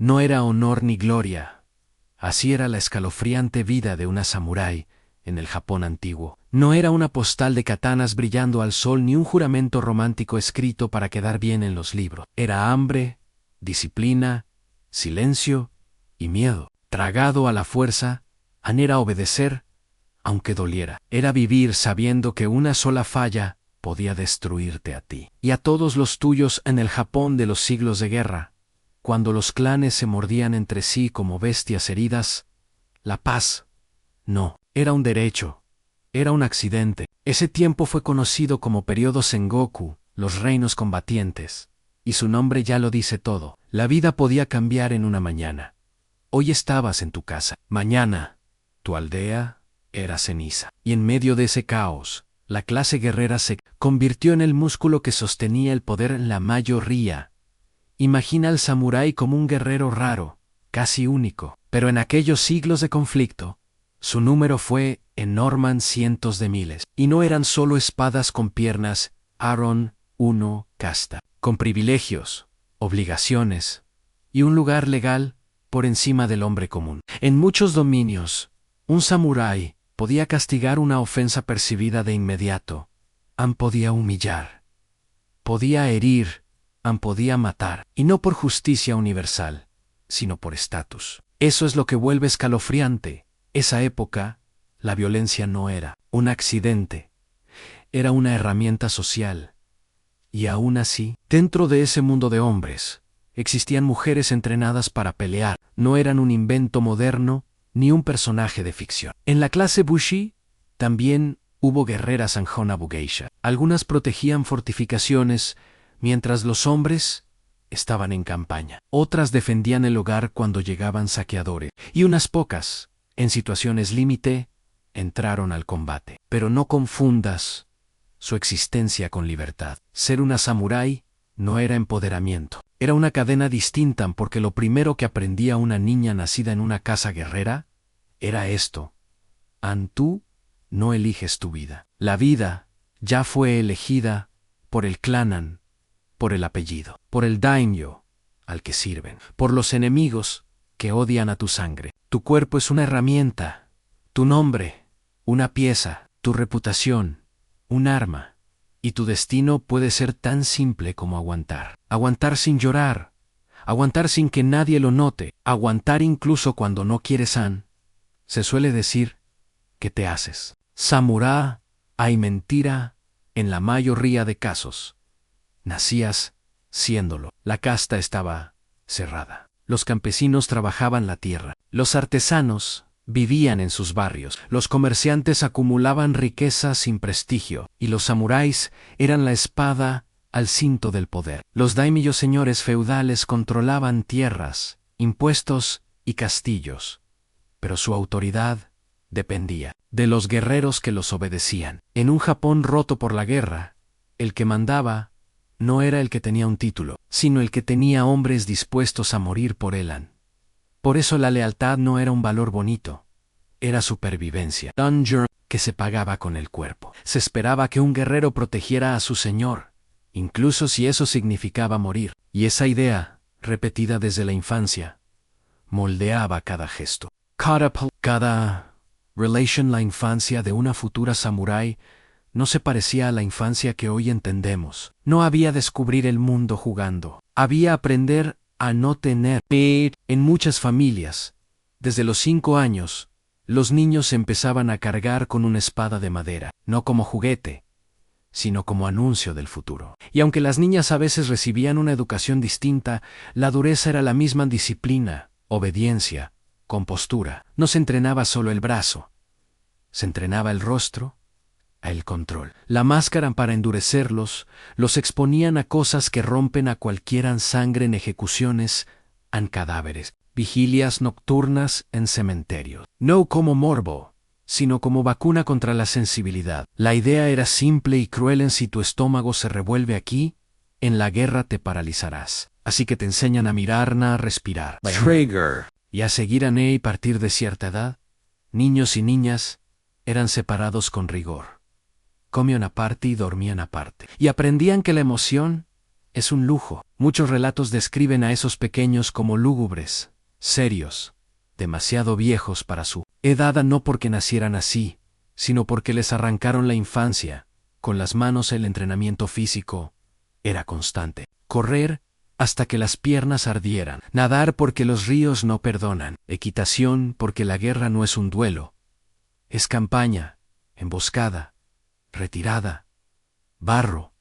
No era honor ni gloria. Así era la escalofriante vida de una samurái en el Japón antiguo. No era una postal de katanas brillando al sol ni un juramento romántico escrito para quedar bien en los libros. Era hambre, disciplina, silencio y miedo. Tragado a la fuerza, era obedecer, aunque doliera. Era vivir sabiendo que una sola falla podía destruirte a ti y a todos los tuyos en el Japón de los siglos de guerra. Cuando los clanes se mordían entre sí como bestias heridas, la paz no era un derecho, era un accidente. Ese tiempo fue conocido como periodo Sengoku, los reinos combatientes, y su nombre ya lo dice todo. La vida podía cambiar en una mañana. Hoy estabas en tu casa, mañana tu aldea era ceniza. Y en medio de ese caos, la clase guerrera se convirtió en el músculo que sostenía el poder en la mayoría. Imagina al samurái como un guerrero raro, casi único, pero en aquellos siglos de conflicto, su número fue enorme, cientos de miles. Y no eran solo espadas con piernas, Aaron, uno, casta, con privilegios, obligaciones y un lugar legal por encima del hombre común. En muchos dominios, un samurái podía castigar una ofensa percibida de inmediato. Podía humillar, podía herir, podía matar, y no por justicia universal, sino por estatus. Eso es lo que vuelve escalofriante. Esa época, la violencia no era un accidente, era una herramienta social. Y aún así, dentro de ese mundo de hombres, existían mujeres entrenadas para pelear. No eran un invento moderno, ni un personaje de ficción. En la clase Bushi, también hubo guerreras Anjona Bugeisha. Algunas protegían fortificaciones, mientras los hombres estaban en campaña. Otras defendían el hogar cuando llegaban saqueadores. Y unas pocas, en situaciones límite, entraron al combate. Pero no confundas su existencia con libertad. Ser una samurái no era empoderamiento. Era una cadena distinta porque lo primero que aprendía una niña nacida en una casa guerrera era esto. Tú no eliges tu vida. La vida ya fue elegida por el clanan, por el apellido, por el daimyo al que sirven, por los enemigos que odian a tu sangre. Tu cuerpo es una herramienta, tu nombre, una pieza, tu reputación, un arma, y tu destino puede ser tan simple como aguantar. Aguantar sin llorar, aguantar sin que nadie lo note, aguantar incluso cuando no quieres. Se suele decir que te haces samurái. Hay mentira en la mayoría de casos. Nacías siéndolo. La casta estaba cerrada. Los campesinos trabajaban la tierra. Los artesanos vivían en sus barrios. Los comerciantes acumulaban riqueza sin prestigio. Y los samuráis eran la espada al cinto del poder. Los daimyo señores feudales controlaban tierras, impuestos y castillos. Pero su autoridad dependía de los guerreros que los obedecían. En un Japón roto por la guerra, el que mandaba no era el que tenía un título, sino el que tenía hombres dispuestos a morir por él. Por eso la lealtad no era un valor bonito, era supervivencia. Danger que se pagaba con el cuerpo. Se esperaba que un guerrero protegiera a su señor, incluso si eso significaba morir. Y esa idea, repetida desde la infancia, moldeaba cada gesto. Cada relation. La infancia de una futura samurái no se parecía a la infancia que hoy entendemos. No había descubrir el mundo jugando. Había aprender a no tener. En muchas familias, desde los 5 años, los niños empezaban a cargar con una espada de madera, no como juguete, sino como anuncio del futuro. Y aunque las niñas a veces recibían una educación distinta, la dureza era la misma: disciplina, obediencia, compostura. No se entrenaba solo el brazo, se entrenaba el rostro, el control. La máscara para endurecerlos, los exponían a cosas que rompen a cualquiera: sangre en ejecuciones, en cadáveres, vigilias nocturnas en cementerios. No como morbo, sino como vacuna contra la sensibilidad. La idea era simple y cruel: si tu estómago se revuelve aquí, en la guerra te paralizarás. Así que te enseñan a mirar, a respirar. Trigger. Y a seguir y partir de cierta edad, niños y niñas eran separados con rigor. Comían aparte y dormían aparte. Y aprendían que la emoción es un lujo. Muchos relatos describen a esos pequeños como lúgubres, serios, demasiado viejos para su edad, no porque nacieran así, sino porque les arrancaron la infancia. Con las manos el entrenamiento físico era constante. Correr hasta que las piernas ardieran. Nadar porque los ríos no perdonan. Equitación porque la guerra no es un duelo. Es campaña, emboscada, retirada, barro,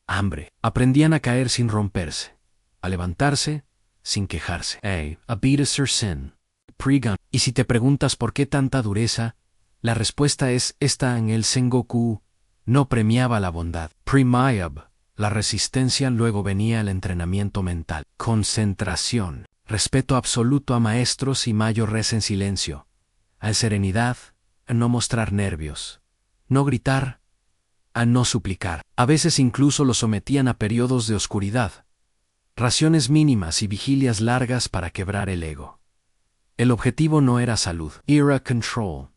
hambre. Aprendían a caer sin romperse, a levantarse sin quejarse. A beat is her sin. Pre-gun. Y si te preguntas por qué tanta dureza, la respuesta es esta: en el Sengoku no premiaba la bondad. Pre-Mayab, la resistencia, luego venía el entrenamiento mental. Concentración, respeto absoluto a maestros y mayor res en silencio. A serenidad, a no mostrar nervios. No gritar, a no suplicar. A veces incluso lo sometían a periodos de oscuridad. Raciones mínimas y vigilias largas para quebrar el ego. El objetivo no era salud. Era control.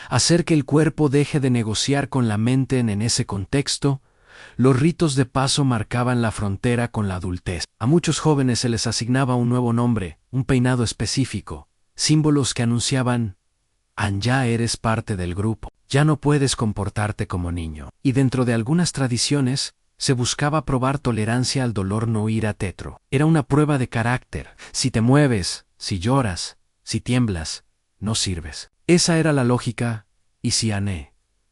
Hacer que el cuerpo deje de negociar con la mente. En ese contexto, los ritos de paso marcaban la frontera con la adultez. A muchos jóvenes se les asignaba un nuevo nombre, un peinado específico, símbolos que anunciaban: ya eres parte del grupo, ya no puedes comportarte como niño. Y dentro de algunas tradiciones, se buscaba probar tolerancia al dolor, no ir a tetro. Era una prueba de carácter. Si te mueves, si lloras, si tiemblas, no sirves. Esa era la lógica, y si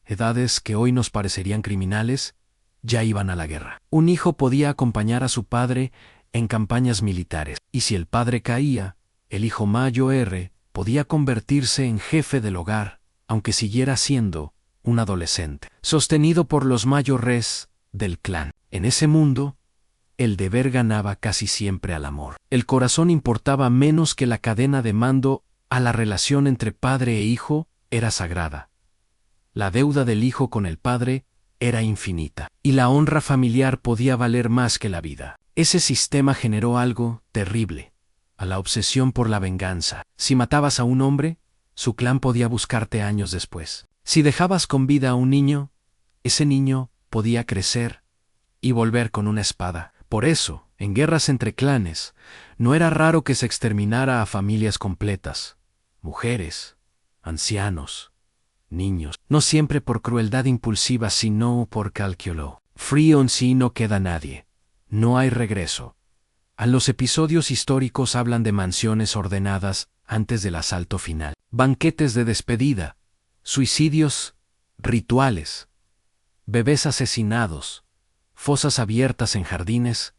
edades que hoy nos parecerían criminales, ya iban a la guerra. Un hijo podía acompañar a su padre en campañas militares, y si el padre caía, el hijo mayor podía convertirse en jefe del hogar, aunque siguiera siendo un adolescente, sostenido por los mayores del clan. En ese mundo, el deber ganaba casi siempre al amor. El corazón importaba menos que la cadena de mando. A la relación entre padre e hijo era sagrada. La deuda del hijo con el padre era infinita, y la honra familiar podía valer más que la vida. Ese sistema generó algo terrible: a la obsesión por la venganza. Si matabas a un hombre, su clan podía buscarte años después. Si dejabas con vida a un niño, ese niño podía crecer y volver con una espada. Por eso, en guerras entre clanes, no era raro que se exterminara a familias completas. Mujeres, ancianos, niños, no siempre por crueldad impulsiva, sino por cálculo. Frío en sí, no queda nadie. No hay regreso. Los episodios históricos hablan de mansiones ordenadas antes del asalto final, banquetes de despedida, suicidios, rituales, bebés asesinados, fosas abiertas en jardines.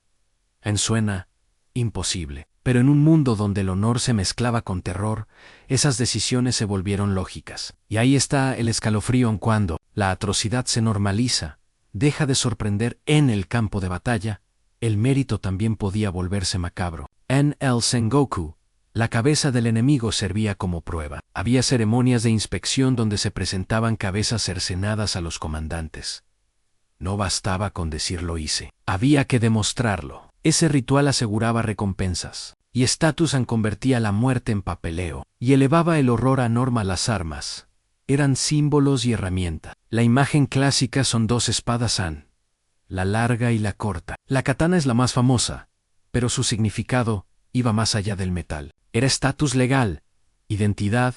Suena imposible. Pero en un mundo donde el honor se mezclaba con terror, esas decisiones se volvieron lógicas. Y ahí está el escalofrío: en cuando la atrocidad se normaliza, deja de sorprender. En el campo de batalla, el mérito también podía volverse macabro. En el Sengoku, la cabeza del enemigo servía como prueba. Había ceremonias de inspección donde se presentaban cabezas cercenadas a los comandantes. No bastaba con decir lo hice, había que demostrarlo. Ese ritual aseguraba recompensas y estatus, convertía la muerte en papeleo y elevaba el horror a norma. Las armas eran símbolos y herramienta. La imagen clásica son dos espadas, la larga y la corta. La katana es la más famosa, pero su significado iba más allá del metal. Era estatus legal, identidad,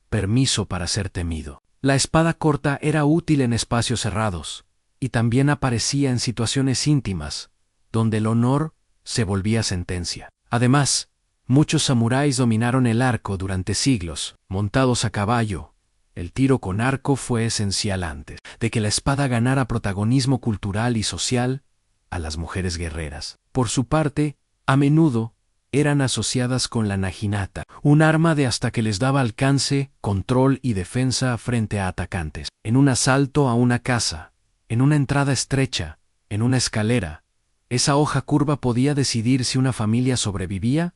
permiso para ser temido. La espada corta era útil en espacios cerrados y también aparecía en situaciones íntimas, donde el honor se volvía sentencia. Además, muchos samuráis dominaron el arco durante siglos, montados a caballo. El tiro con arco fue esencial antes de que la espada ganara protagonismo cultural y social. A las mujeres guerreras, por su parte, a menudo eran asociadas con la naginata, un arma de hasta que les daba alcance, control y defensa frente a atacantes. En un asalto a una casa, en una entrada estrecha, en una escalera, esa hoja curva podía decidir si una familia sobrevivía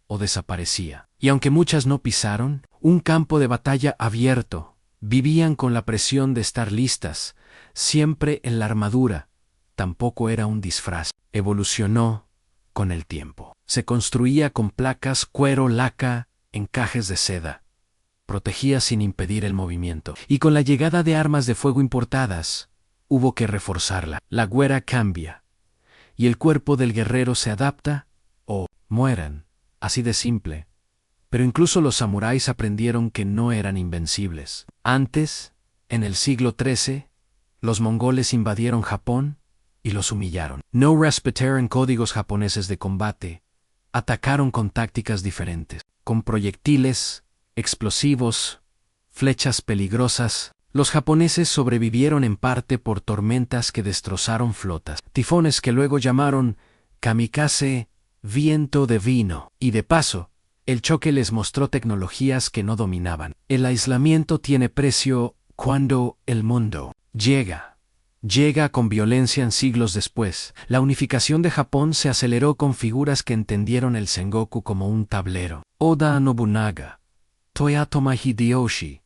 o desaparecía. Y aunque muchas no pisaron un campo de batalla abierto, vivían con la presión de estar listas, siempre en la armadura. Tampoco era un disfraz. Evolucionó con el tiempo. Se construía con placas, cuero, laca, encajes de seda. Protegía sin impedir el movimiento. Y con la llegada de armas de fuego importadas, hubo que reforzarla. La güera cambia. y el cuerpo del guerrero se adapta o mueren, así de simple. Pero incluso los samuráis aprendieron que no eran invencibles. Antes, en el siglo XIII, los mongoles invadieron Japón y los humillaron. No respetaron códigos japoneses de combate. Atacaron con tácticas diferentes, con proyectiles, explosivos, flechas peligrosas. Los japoneses sobrevivieron en parte por tormentas que destrozaron flotas, tifones que luego llamaron kamikaze, viento de vino, y de paso, el choque les mostró tecnologías que no dominaban. El aislamiento tiene precio cuando el mundo llega con violencia en siglos después. La unificación de Japón se aceleró con figuras que entendieron el Sengoku como un tablero. Oda Nobunaga, Toyotomi Hideyoshi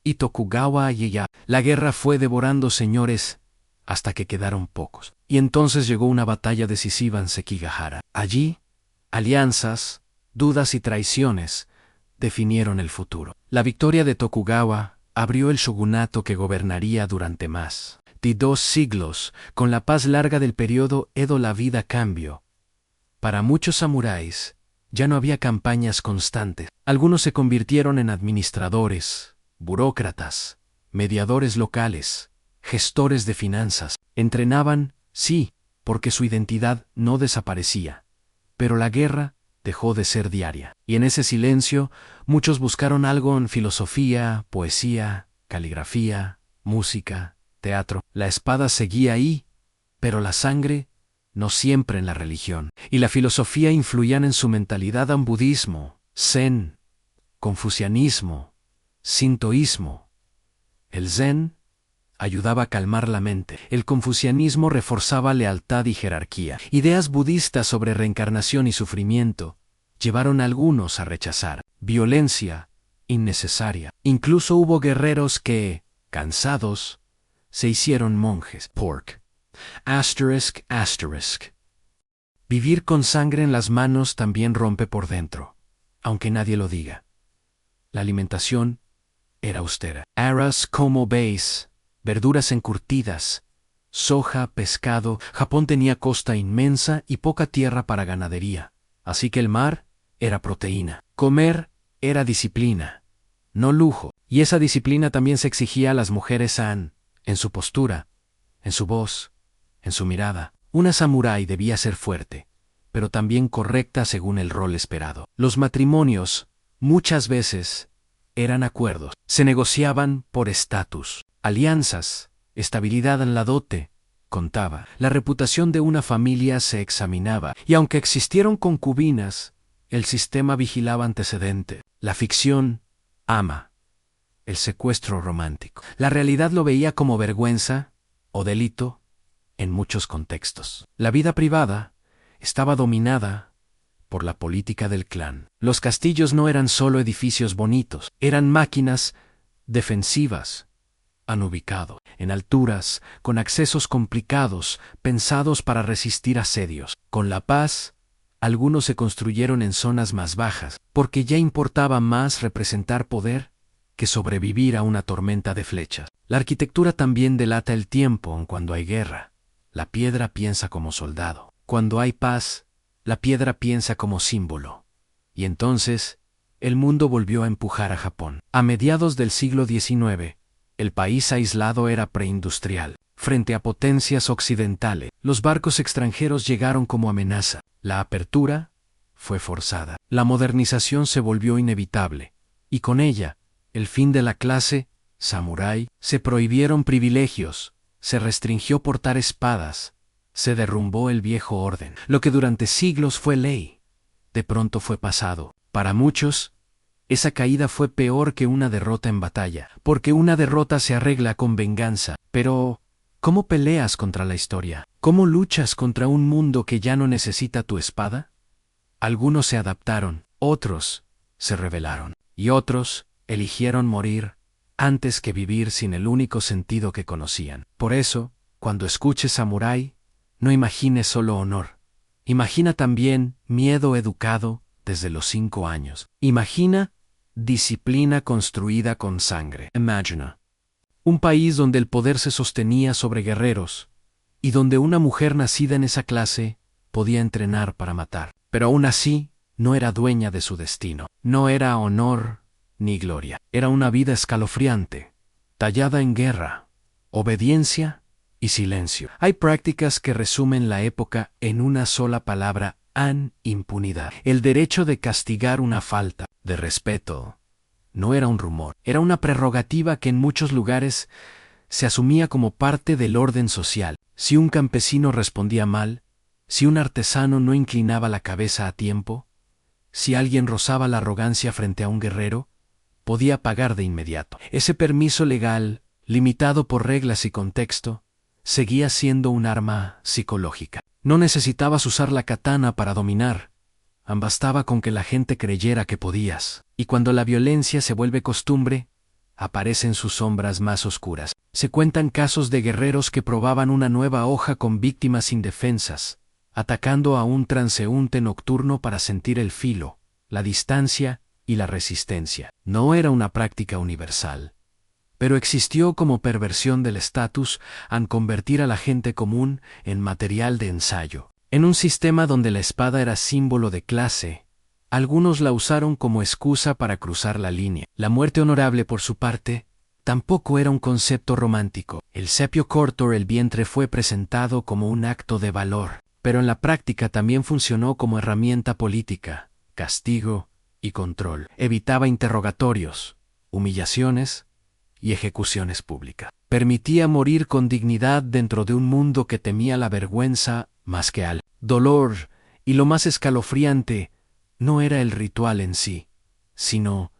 y Tokugawa Ieyasu. La guerra fue devorando señores hasta que quedaron pocos. Y entonces llegó una batalla decisiva en Sekigahara. Allí, alianzas, dudas y traiciones definieron el futuro. La victoria de Tokugawa abrió el shogunato que gobernaría durante más de 2 siglos. Con la paz larga del periodo Edo la vida cambió. Para muchos samuráis, ya no había campañas constantes. Algunos se convirtieron en administradores, burócratas, mediadores locales, gestores de finanzas. Entrenaban, sí, porque su identidad no desaparecía. Pero la guerra dejó de ser diaria. Y en ese silencio, muchos buscaron algo en filosofía, poesía, caligrafía, música, teatro. La espada seguía ahí, pero la sangre no siempre en la religión. Y la filosofía influían en su mentalidad en budismo, zen, confucianismo, sintoísmo. El zen ayudaba a calmar la mente. El confucianismo reforzaba lealtad y jerarquía. Ideas budistas sobre reencarnación y sufrimiento llevaron a algunos a rechazar violencia innecesaria. Incluso hubo guerreros que, cansados, se hicieron monjes. Pork. ****. Vivir con sangre en las manos también rompe por dentro, aunque nadie lo diga. La alimentación era austera. Arroz como veis, verduras encurtidas, soja, pescado. Japón tenía costa inmensa y poca tierra para ganadería, así que el mar era proteína. Comer era disciplina, no lujo, y esa disciplina también se exigía a las mujeres en su postura, en su voz, en su mirada. Una samurái debía ser fuerte, pero también correcta según el rol esperado. Los matrimonios, muchas veces, eran acuerdos. Se negociaban por estatus, alianzas, estabilidad en la dote. Contaba. La reputación de una familia se examinaba, y aunque existieron concubinas, el sistema vigilaba antecedentes. La ficción ama el secuestro romántico. La realidad lo veía como vergüenza o delito en muchos contextos. La vida privada estaba dominada por la política del clan. Los castillos no eran solo edificios bonitos, eran máquinas defensivas, han ubicado en alturas, con accesos complicados, pensados para resistir asedios. Con la paz, algunos se construyeron en zonas más bajas, porque ya importaba más representar poder que sobrevivir a una tormenta de flechas. La arquitectura también delata el tiempo cuando hay guerra. La piedra piensa como soldado. Cuando hay paz, la piedra piensa como símbolo. Y entonces, el mundo volvió a empujar a Japón. A mediados del siglo XIX, el país aislado era preindustrial. Frente a potencias occidentales, los barcos extranjeros llegaron como amenaza. La apertura fue forzada. La modernización se volvió inevitable, y con ella, el fin de la clase samurái. Se prohibieron privilegios, se restringió portar espadas, se derrumbó el viejo orden. Lo que durante siglos fue ley, de pronto fue pasado. Para muchos, esa caída fue peor que una derrota en batalla, porque una derrota se arregla con venganza. Pero, ¿cómo peleas contra la historia? ¿Cómo luchas contra un mundo que ya no necesita tu espada? Algunos se adaptaron, otros se rebelaron, y otros eligieron morir antes que vivir sin el único sentido que conocían. Por eso, cuando escuches samurái, no imagines solo honor. Imagina también miedo educado desde los 5 años. Imagina disciplina construida con sangre. Imagina un país donde el poder se sostenía sobre guerreros, y donde una mujer nacida en esa clase podía entrenar para matar. Pero aún así, no era dueña de su destino. No era honor ni gloria. Era una vida escalofriante, tallada en guerra, obediencia y silencio. Hay prácticas que resumen la época en una sola palabra: impunidad. El derecho de castigar una falta de respeto no era un rumor, era una prerrogativa que en muchos lugares se asumía como parte del orden social. Si un campesino respondía mal, si un artesano no inclinaba la cabeza a tiempo, si alguien rozaba la arrogancia frente a un guerrero, podía pagar de inmediato. Ese permiso legal, limitado por reglas y contexto, seguía siendo un arma psicológica. No necesitabas usar la katana para dominar, bastaba con que la gente creyera que podías. Y cuando la violencia se vuelve costumbre, aparecen sus sombras más oscuras. Se cuentan casos de guerreros que probaban una nueva hoja con víctimas indefensas, atacando a un transeúnte nocturno para sentir el filo, la distancia y la resistencia. No era una práctica universal, pero existió como perversión del estatus al convertir a la gente común en material de ensayo. En un sistema donde la espada era símbolo de clase, algunos la usaron como excusa para cruzar la línea. La muerte honorable, por su parte, tampoco era un concepto romántico. El sepio corto, el vientre, fue presentado como un acto de valor, pero en la práctica también funcionó como herramienta política, castigo y control. Evitaba interrogatorios, humillaciones y ejecuciones públicas. Permitía morir con dignidad dentro de un mundo que temía la vergüenza más que al dolor, y lo más escalofriante no era el ritual en sí, sino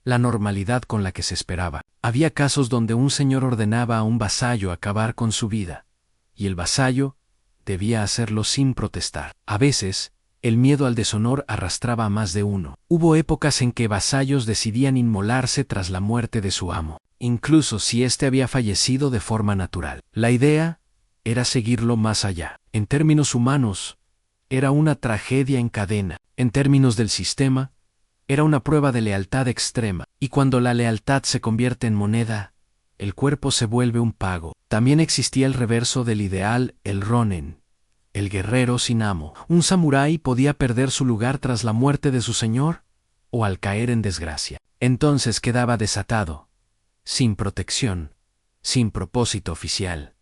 la normalidad con la que se esperaba. Había casos donde un señor ordenaba a un vasallo acabar con su vida, y el vasallo debía hacerlo sin protestar. A veces, el miedo al deshonor arrastraba a más de uno. Hubo épocas en que vasallos decidían inmolarse tras la muerte de su amo, incluso si éste había fallecido de forma natural. La idea era seguirlo más allá. En términos humanos, era una tragedia en cadena. En términos del sistema, era una prueba de lealtad extrema. Y cuando la lealtad se convierte en moneda, el cuerpo se vuelve un pago. También existía el reverso del ideal, el ronin, el guerrero sin amo. Un samurái podía perder su lugar tras la muerte de su señor o al caer en desgracia. Entonces quedaba desatado, sin protección, sin propósito oficial.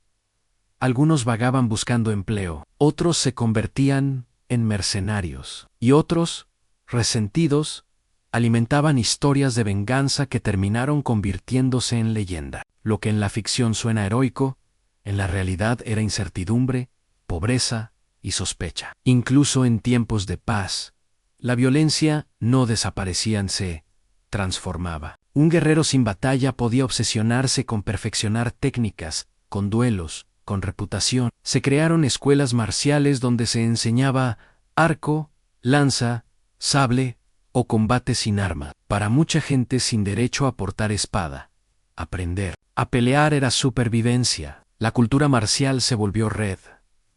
Algunos vagaban buscando empleo, otros se convertían en mercenarios, y otros, resentidos, alimentaban historias de venganza que terminaron convirtiéndose en leyenda. Lo que en la ficción suena heroico, en la realidad era incertidumbre, pobreza y sospecha. Incluso en tiempos de paz, la violencia no desaparecía, se transformaba. Un guerrero sin batalla podía obsesionarse con perfeccionar técnicas, con duelos, con reputación. Se crearon escuelas marciales donde se enseñaba arco, lanza, sable o combate sin arma. Para mucha gente sin derecho a portar espada, aprender a pelear era supervivencia. La cultura marcial se volvió red,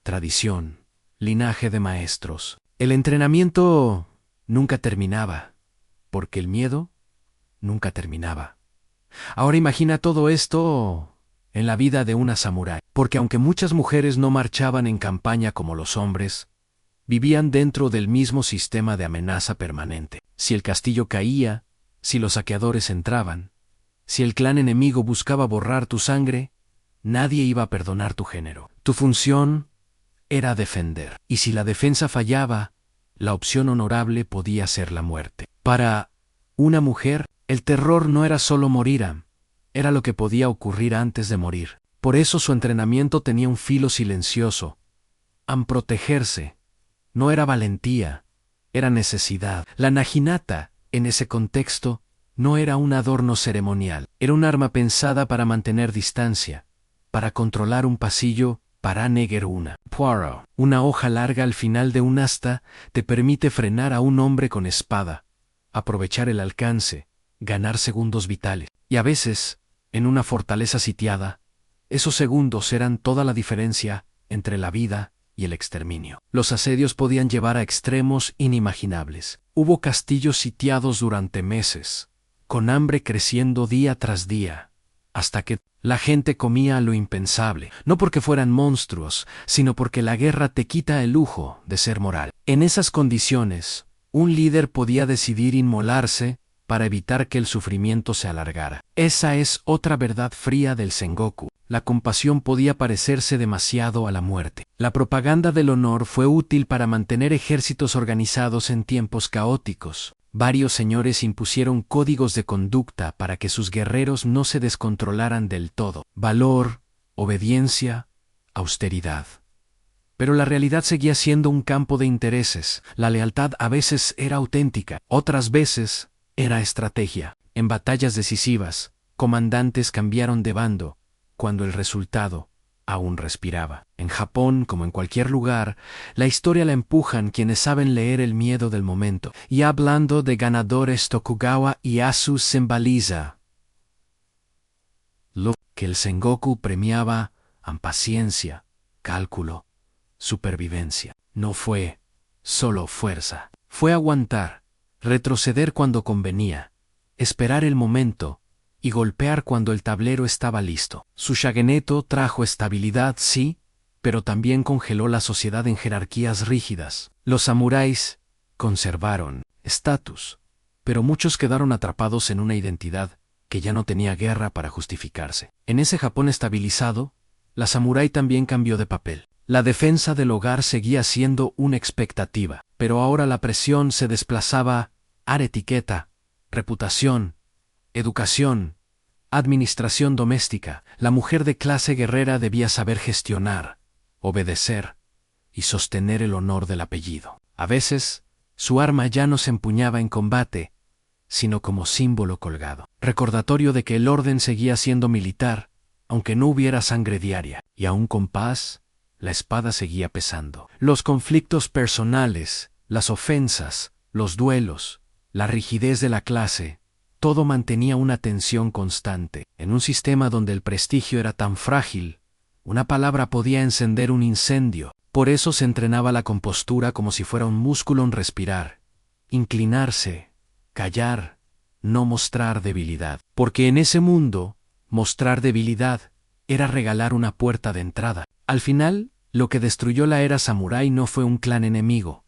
tradición, linaje de maestros. El entrenamiento nunca terminaba, porque el miedo nunca terminaba. Ahora imagina todo esto en la vida de una samurái, porque aunque muchas mujeres no marchaban en campaña como los hombres, vivían dentro del mismo sistema de amenaza permanente. Si el castillo caía, si los saqueadores entraban, si el clan enemigo buscaba borrar tu sangre, nadie iba a perdonar tu género. Tu función era defender, y si la defensa fallaba, la opción honorable podía ser la muerte. Para una mujer, el terror no era solo morir, era lo que podía ocurrir antes de morir. Por eso su entrenamiento tenía un filo silencioso. Protegerse no era valentía, era necesidad. La naginata, en ese contexto, no era un adorno ceremonial, era un arma pensada para mantener distancia, para controlar un pasillo. Para negar una hoja larga al final de un asta te permite frenar a un hombre con espada, aprovechar el alcance, ganar segundos vitales. Y a veces, en una fortaleza sitiada, esos segundos eran toda la diferencia entre la vida y el exterminio. Los asedios podían llevar a extremos inimaginables. Hubo castillos sitiados durante meses, con hambre creciendo día tras día, hasta que la gente comía lo impensable, no porque fueran monstruos, sino porque la guerra te quita el lujo de ser moral. En esas condiciones, un líder podía decidir inmolarse para evitar que el sufrimiento se alargara. Esa es otra verdad fría del Sengoku. La compasión podía parecerse demasiado a la muerte. La propaganda del honor fue útil para mantener ejércitos organizados en tiempos caóticos. Varios señores impusieron códigos de conducta para que sus guerreros no se descontrolaran del todo. Valor, obediencia, austeridad. Pero la realidad seguía siendo un campo de intereses. La lealtad a veces era auténtica, otras veces era estrategia. En batallas decisivas, comandantes cambiaron de bando, cuando el resultado aún respiraba. En Japón, como en cualquier lugar, la historia la empujan quienes saben leer el miedo del momento. Y hablando de ganadores, Tokugawa Ieyasu simboliza lo que el Sengoku premiaba: paciencia, cálculo, supervivencia. No fue solo fuerza, fue aguantar, retroceder cuando convenía, esperar el momento y golpear cuando el tablero estaba listo. Su Shageneto trajo estabilidad, sí, pero también congeló la sociedad en jerarquías rígidas. Los samuráis conservaron estatus, pero muchos quedaron atrapados en una identidad que ya no tenía guerra para justificarse. En ese Japón estabilizado, la samurái también cambió de papel. La defensa del hogar seguía siendo una expectativa, pero ahora la presión se desplazaba a etiqueta, reputación, educación, administración doméstica. La mujer de clase guerrera debía saber gestionar, obedecer y sostener el honor del apellido. A veces, su arma ya no se empuñaba en combate, sino como símbolo colgado, recordatorio de que el orden seguía siendo militar, aunque no hubiera sangre diaria. Y aún con paz, la espada seguía pesando. Los conflictos personales, las ofensas, los duelos, la rigidez de la clase, todo mantenía una tensión constante. En un sistema donde el prestigio era tan frágil, una palabra podía encender un incendio. Por eso se entrenaba la compostura como si fuera un músculo en respirar, inclinarse, callar, no mostrar debilidad. Porque en ese mundo, mostrar debilidad era regalar una puerta de entrada. Al final, lo que destruyó la era samurái no fue un clan enemigo.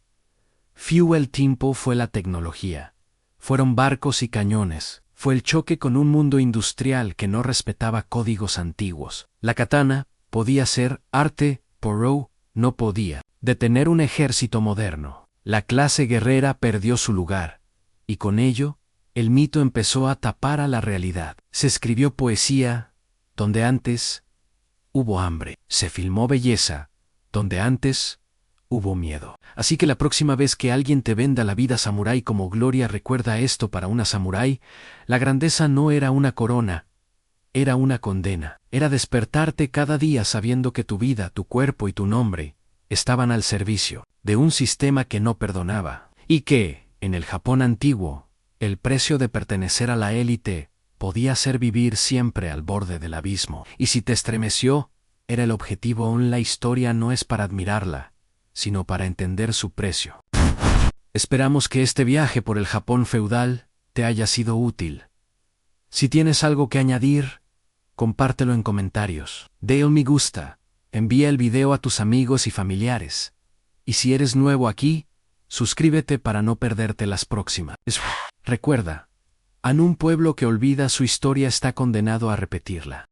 El tiempo fue la tecnología. Fueron barcos y cañones. Fue el choque con un mundo industrial que no respetaba códigos antiguos. La katana podía ser arte, pero no podía detener un ejército moderno. La clase guerrera perdió su lugar, y con ello, el mito empezó a tapar a la realidad. Se escribió poesía donde antes hubo hambre. Se filmó belleza donde antes hubo miedo. Así que la próxima vez que alguien te venda la vida samurái como gloria, recuerda esto: para una samurái, la grandeza no era una corona, era una condena. Era despertarte cada día sabiendo que tu vida, tu cuerpo y tu nombre estaban al servicio de un sistema que no perdonaba. Y que, en el Japón antiguo, el precio de pertenecer a la élite podía ser vivir siempre al borde del abismo. Y si te estremeció, era el objetivo. Aún la historia no es para admirarla, sino para entender su precio. Esperamos que este viaje por el Japón feudal te haya sido útil. Si tienes algo que añadir, compártelo en comentarios. Dale me gusta, envía el video a tus amigos y familiares. Y si eres nuevo aquí, suscríbete para no perderte las próximas. Recuerda, en un pueblo que olvida su historia está condenado a repetirla.